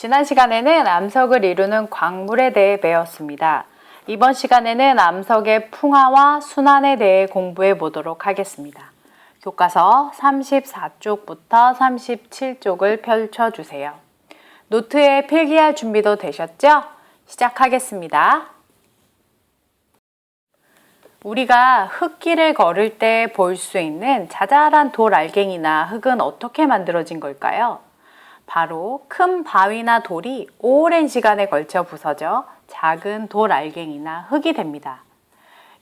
지난 시간에는 암석을 이루는 광물에 대해 배웠습니다. 이번 시간에는 암석의 풍화와 순환에 대해 공부해 보도록 하겠습니다. 교과서 34쪽부터 37쪽을 펼쳐주세요. 노트에 필기할 준비도 되셨죠? 시작하겠습니다. 우리가 흙길을 걸을 때 볼 수 있는 자잘한 돌 알갱이나 흙은 어떻게 만들어진 걸까요? 바로 큰 바위나 돌이 오랜 시간에 걸쳐 부서져 작은 돌 알갱이나 흙이 됩니다.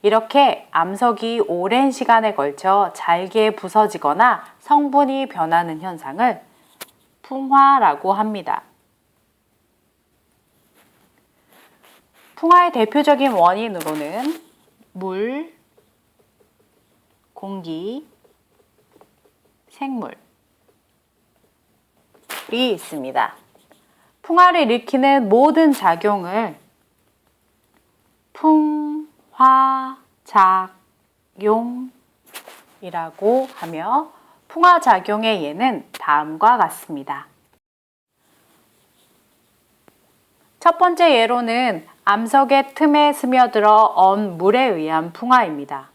이렇게 암석이 오랜 시간에 걸쳐 잘게 부서지거나 성분이 변하는 현상을 풍화라고 합니다. 풍화의 대표적인 원인으로는 물, 공기, 생물이 있습니다. 풍화를 일으키는 모든 작용을 풍화작용이라고 하며 풍화작용의 예는 다음과 같습니다. 첫 번째 예로는 암석의 틈에 스며들어 언 물에 의한 풍화입니다.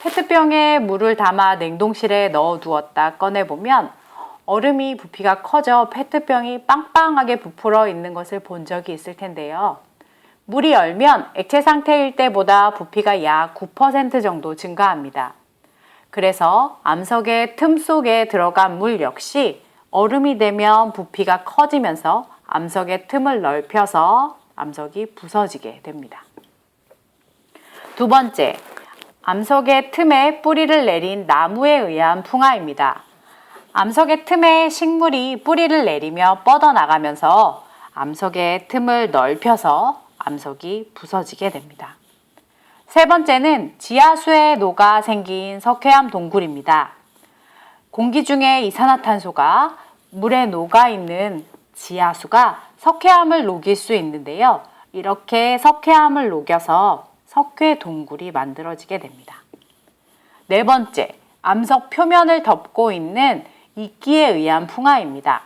페트병에 물을 담아 냉동실에 넣어 두었다 꺼내보면 얼음이 부피가 커져 페트병이 빵빵하게 부풀어 있는 것을 본 적이 있을 텐데요. 물이 얼면 액체 상태일 때보다 부피가 약 9% 정도 증가합니다. 그래서 암석의 틈 속에 들어간 물 역시 얼음이 되면 부피가 커지면서 암석의 틈을 넓혀서 암석이 부서지게 됩니다. 두 번째, 암석의 틈에 뿌리를 내린 나무에 의한 풍화입니다. 암석의 틈에 식물이 뿌리를 내리며 뻗어나가면서 암석의 틈을 넓혀서 암석이 부서지게 됩니다. 세 번째는 지하수에 녹아 생긴 석회암 동굴입니다. 공기 중에 이산화탄소가 물에 녹아있는 지하수가 석회암을 녹일 수 있는데요. 이렇게 석회암을 녹여서 석회 동굴이 만들어지게 됩니다. 네 번째, 암석 표면을 덮고 있는 이끼에 의한 풍화입니다.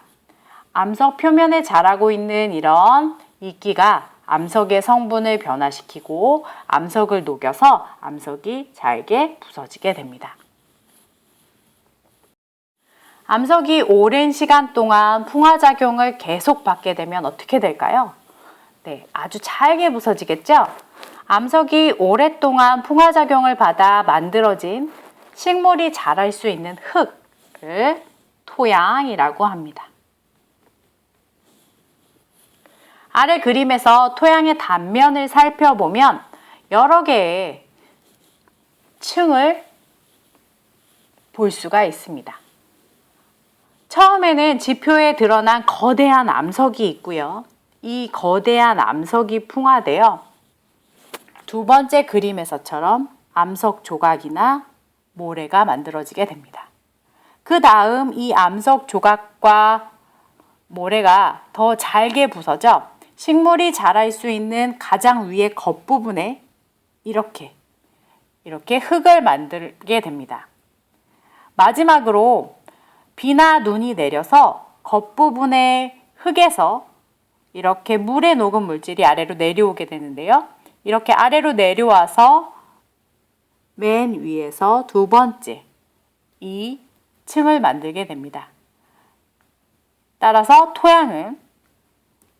암석 표면에 자라고 있는 이런 이끼가 암석의 성분을 변화시키고 암석을 녹여서 암석이 잘게 부서지게 됩니다. 암석이 오랜 시간 동안 풍화작용을 계속 받게 되면 어떻게 될까요? 네, 아주 잘게 부서지겠죠? 암석이 오랫동안 풍화작용을 받아 만들어진 식물이 자랄 수 있는 흙을 토양이라고 합니다. 아래 그림에서 토양의 단면을 살펴보면 여러 개의 층을 볼 수가 있습니다. 처음에는 지표에 드러난 거대한 암석이 있고요. 이 거대한 암석이 풍화되어 두 번째 그림에서처럼 암석 조각이나 모래가 만들어지게 됩니다. 그 다음 이 암석 조각과 모래가 더 잘게 부서져 식물이 자랄 수 있는 가장 위의 겉부분에 이렇게 흙을 만들게 됩니다. 마지막으로 비나 눈이 내려서 겉부분의 흙에서 이렇게 물에 녹은 물질이 아래로 내려오게 되는데요. 이렇게 아래로 내려와서 맨 위에서 두 번째 이 층을 만들게 됩니다. 따라서 토양은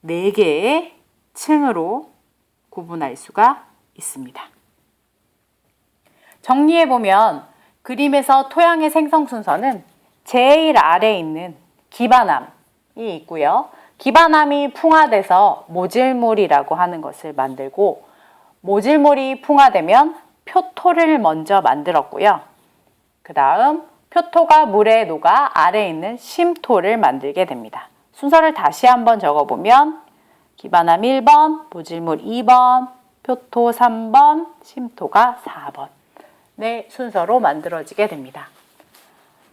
4개의 층으로 구분할 수가 있습니다. 정리해보면 그림에서 토양의 생성 순서는 제일 아래에 있는 기반암이 있고요. 기반암이 풍화돼서 모질물이라고 하는 것을 만들고 모질물이 풍화되면 표토를 먼저 만들었고요. 그 다음 표토가 물에 녹아 아래에 있는 심토를 만들게 됩니다. 순서를 다시 한번 적어보면 기반암 1번, 모질물 2번, 표토 3번, 심토가 4번 네, 순서로 만들어지게 됩니다.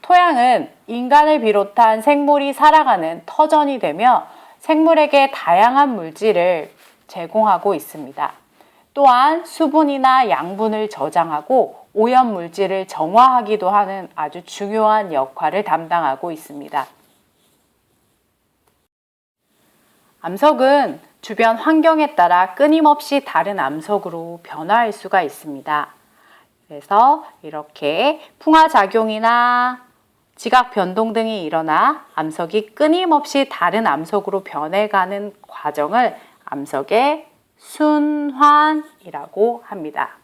토양은 인간을 비롯한 생물이 살아가는 터전이 되며 생물에게 다양한 물질을 제공하고 있습니다. 또한 수분이나 양분을 저장하고 오염물질을 정화하기도 하는 아주 중요한 역할을 담당하고 있습니다. 암석은 주변 환경에 따라 끊임없이 다른 암석으로 변화할 수가 있습니다. 그래서 이렇게 풍화작용이나 지각 변동 등이 일어나 암석이 끊임없이 다른 암석으로 변해가는 과정을 암석의 순환이라고 합니다.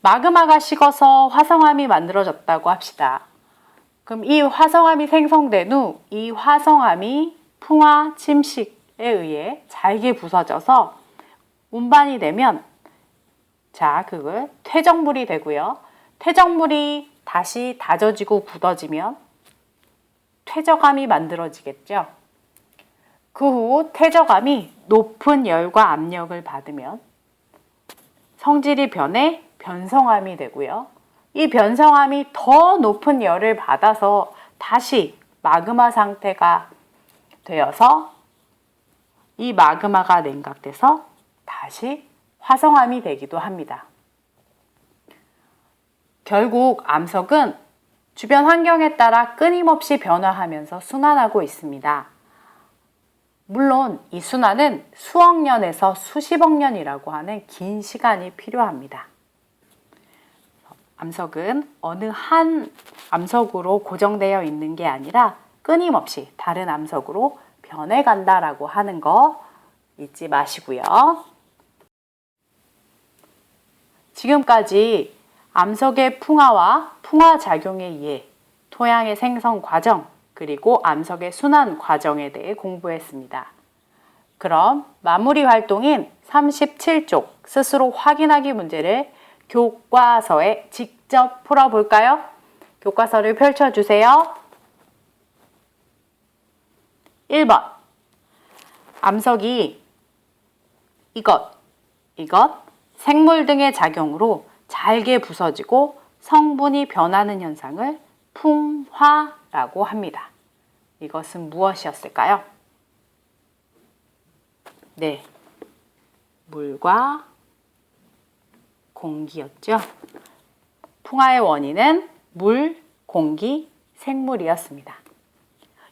마그마가 식어서 화성암이 만들어졌다고 합시다. 그럼 이 화성암이 생성된 후 이 화성암이 풍화 침식에 의해 잘게 부서져서 운반이 되면 그걸 퇴적물이 되고요. 퇴적물이 다시 다져지고 굳어지면 퇴적암이 만들어지겠죠. 그 후 퇴적암이 높은 열과 압력을 받으면 성질이 변해 변성암이 되고요. 이 변성암이 더 높은 열을 받아서 다시 마그마 상태가 되어서 이 마그마가 냉각돼서 다시 화성암이 되기도 합니다. 결국 암석은 주변 환경에 따라 끊임없이 변화하면서 순환하고 있습니다. 물론 이 순환은 수억 년에서 수십억 년이라고 하는 긴 시간이 필요합니다. 암석은 어느 한 암석으로 고정되어 있는 게 아니라 끊임없이 다른 암석으로 변해간다라고 하는 거 잊지 마시고요. 지금까지 암석의 풍화와 풍화작용에 의해 토양의 생성 과정 그리고 암석의 순환 과정에 대해 공부했습니다. 그럼 마무리 활동인 37쪽 스스로 확인하기 문제를 교과서에 직접 풀어볼까요? 교과서를 펼쳐주세요. 1번 암석이 이것 생물 등의 작용으로 잘게 부서지고 성분이 변하는 현상을 풍화라고 합니다. 이것은 무엇이었을까요? 네, 물과 공기였죠. 풍화의 원인은 물, 공기, 생물이었습니다.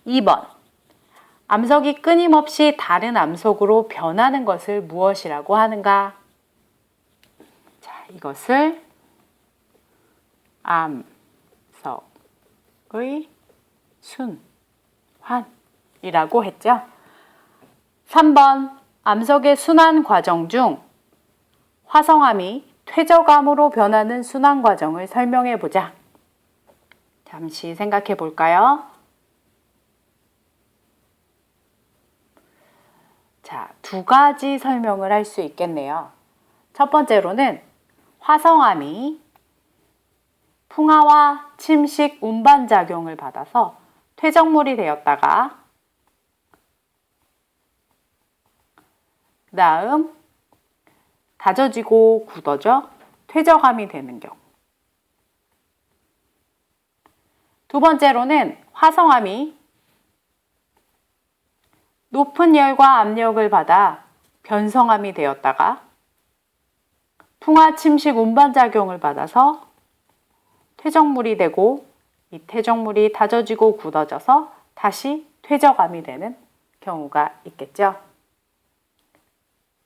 2번 암석이 끊임없이 다른 암석으로 변하는 것을 무엇이라고 하는가? 이것을 암석의 순환이라고 했죠. 3번 암석의 순환 과정 중 화성암이 퇴적암으로 변하는 순환 과정을 설명해 보자. 잠시 생각해 볼까요? 두 가지 설명을 할 수 있겠네요. 첫 번째로는 화성암이 풍화와 침식 운반 작용을 받아서 퇴적물이 되었다가 다음 다져지고 굳어져 퇴적암이 되는 경우. 두 번째로는 화성암이 높은 열과 압력을 받아 변성암이 되었다가 풍화 침식 운반 작용을 받아서 퇴적물이 되고 이 퇴적물이 다져지고 굳어져서 다시 퇴적암이 되는 경우가 있겠죠.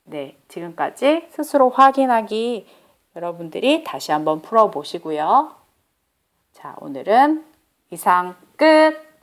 네, 지금까지 스스로 확인하기 여러분들이 다시 한번 풀어보시고요. 자, 오늘은 이상 끝!